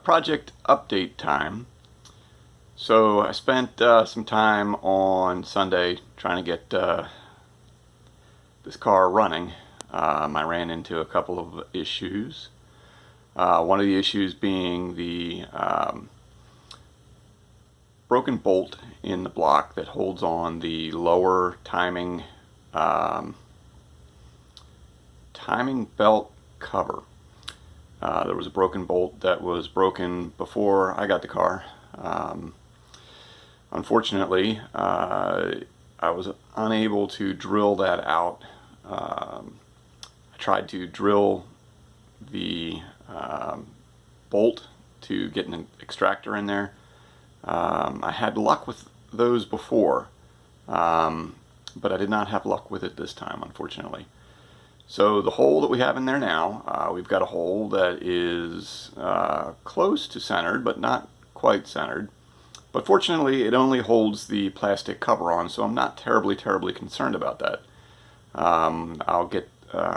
project update time. So I spent some time on Sunday trying to get this car running. I ran into a couple of issues. One of the issues being the broken bolt in the block that holds on the lower timing belt cover. There was a broken bolt that was broken before I got the car. Unfortunately, I was unable to drill that out. I tried to drill the bolt to get an extractor in there. I had luck with those before, but I did not have luck with it this time, unfortunately. So the hole that we have in there now, we've got a hole that is close to centered, but not quite centered. But fortunately, it only holds the plastic cover on, so I'm not terribly concerned about that. I'll get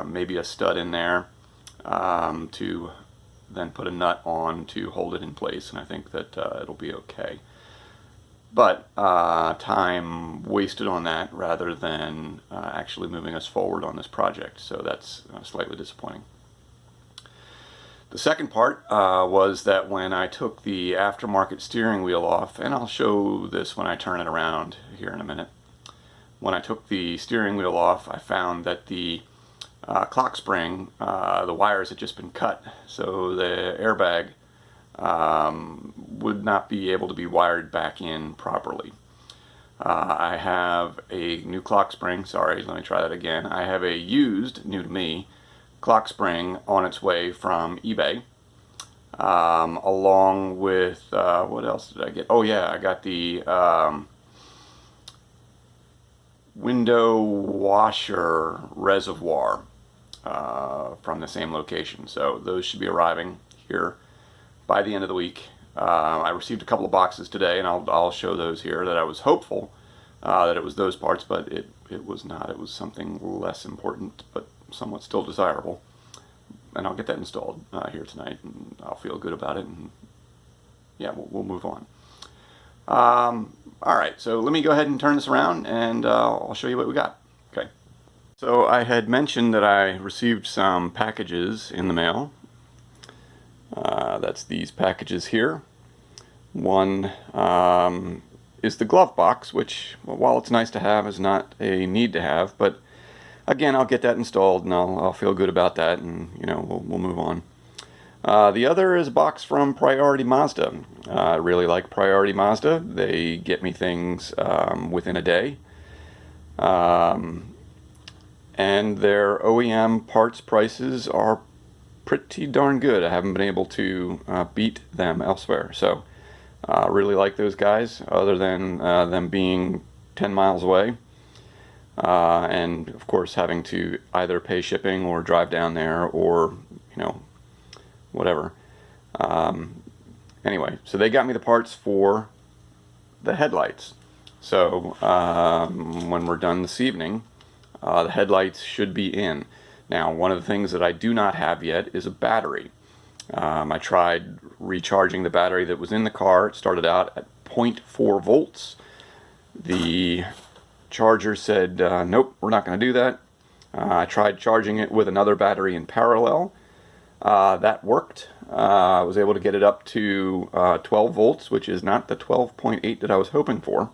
maybe a stud in there to then put a nut on to hold it in place, and I think that it'll be okay. But time wasted on that rather than actually moving us forward on this project, so that's slightly disappointing. The second part was that when I took the aftermarket steering wheel off, and I'll show this when I turn it around here in a minute. When I took the steering wheel off, I found that the clock spring, the wires had just been cut, so the airbag would not be able to be wired back in properly. I have a new clock spring, sorry, let me try that again. I have a used, new to me, clock spring on its way from eBay, along with, what else did I get? Oh yeah, I got the window washer reservoir from the same location. So those should be arriving here by the end of the week. I received a couple of boxes today, and I'll show those here. That I was hopeful that it was those parts, but it was not. It was something less important, but somewhat still desirable. And I'll get that installed here tonight, and I'll feel good about it. And yeah, we'll move on. All right, so let me go ahead and turn this around, and I'll show you what we got. Okay. So I had mentioned that I received some packages in the mail. That's these packages here. One is the glove box, which, while it's nice to have, is not a need to have. But again, I'll get that installed, and I'll feel good about that, and we'll move on. The other is a box from Priority Mazda. I really like Priority Mazda. They get me things within a day. And their OEM parts prices are pretty darn good. I haven't been able to beat them elsewhere. So really like those guys, other than them being 10 miles away. And of course having to either pay shipping or drive down there, or whatever. Anyway, so they got me the parts for the headlights. So when we're done this evening, the headlights should be in. Now, one of the things that I do not have yet is a battery. I tried recharging the battery that was in the car. It started out at 0.4 volts. The charger said, nope, we're not going to do that. I tried charging it with another battery in parallel. That worked. I was able to get it up to 12 volts, which is not the 12.8 that I was hoping for.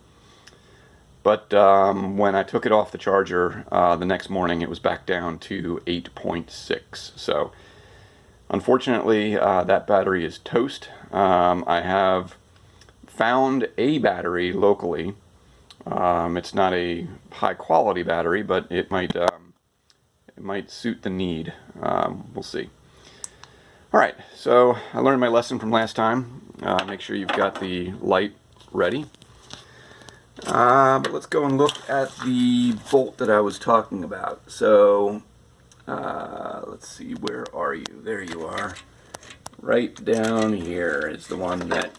But when I took it off the charger the next morning, it was back down to 8.6. So unfortunately, that battery is toast. I have found a battery locally. It's not a high quality battery, but it might suit the need. We'll see. Alright, so I learned my lesson from last time. Make sure you've got the light ready. But let's go and look at the bolt that I was talking about. So, let's see, where are you? There you are. Right down here is the one that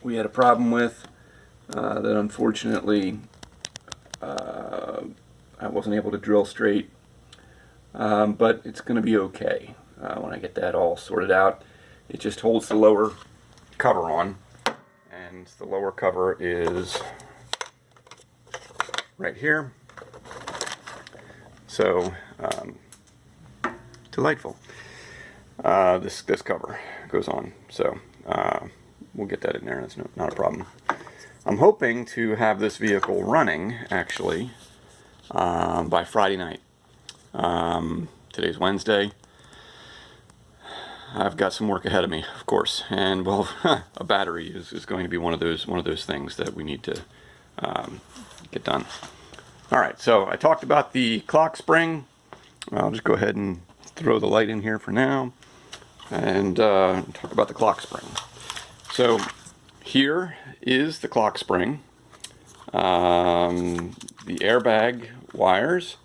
we had a problem with, that unfortunately I wasn't able to drill straight. But it's going to be okay when I get that all sorted out. it just holds the lower cover on, and the lower cover is right here. So delightful. This cover goes on, so we'll get that in there. That's not a problem. I'm hoping to have this vehicle running actually by Friday night. Today's Wednesday. I've got some work ahead of me, of course, and well, a battery is going to be one of those things that we need to get done. All right, so I talked about the clock spring. I'll just go ahead and throw the light in here for now, and talk about the clock spring. So here is the clock spring. The airbag wires.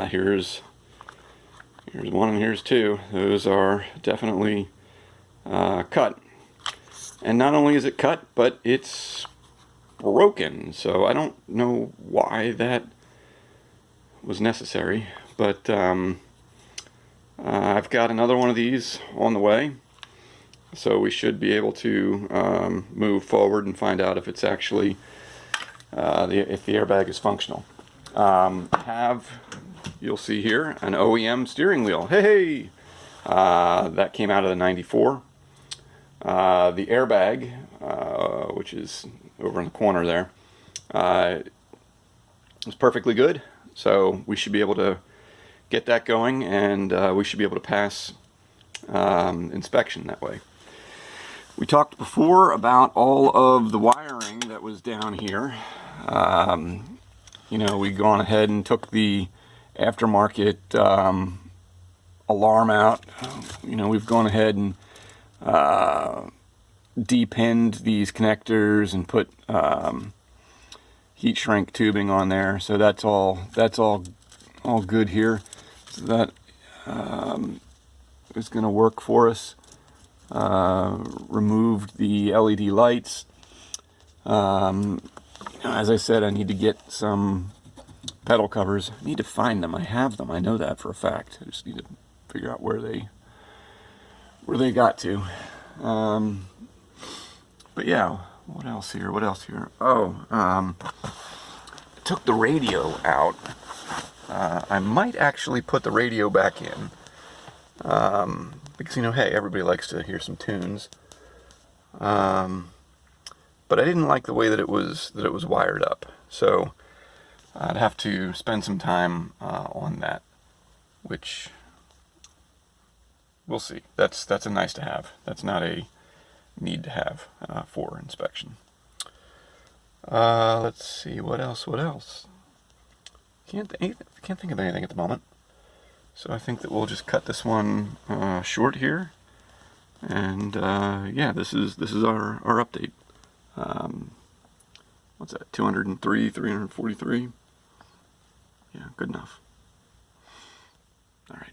Here's one and here's two. Those are definitely cut. And not only is it cut, but it's broken. So I don't know why that was necessary. But I've got another one of these on the way. So we should be able to move forward and find out if it's actually, if the airbag is functional. You'll see here an OEM steering wheel. Hey! That came out of the 94. The airbag, which is over in the corner there, is perfectly good. So we should be able to get that going, and we should be able to pass inspection that way. We talked before about all of the wiring that was down here. You know, we'd gone ahead and took the aftermarket alarm out. You know, we've gone ahead and depinned these connectors and put heat shrink tubing on there. So that's all good here. So that is going to work for us. Removed the LED lights. As I said, I need to get some pedal covers. I need to find them. I have them. I know that for a fact. I just need to figure out where they got to. But yeah, what else here? Oh, I took the radio out. I might actually put the radio back in. Because, you know, hey, everybody likes to hear some tunes. But I didn't like the way that it was wired up. So I'd have to spend some time on that, which we'll see. That's a nice to have. That's not a need to have for inspection. Let's see, what else? Can't think of anything at the moment. So I think that we'll just cut this one short here. And yeah, this is our update. What's that? 203, 343. Yeah, good enough. All right.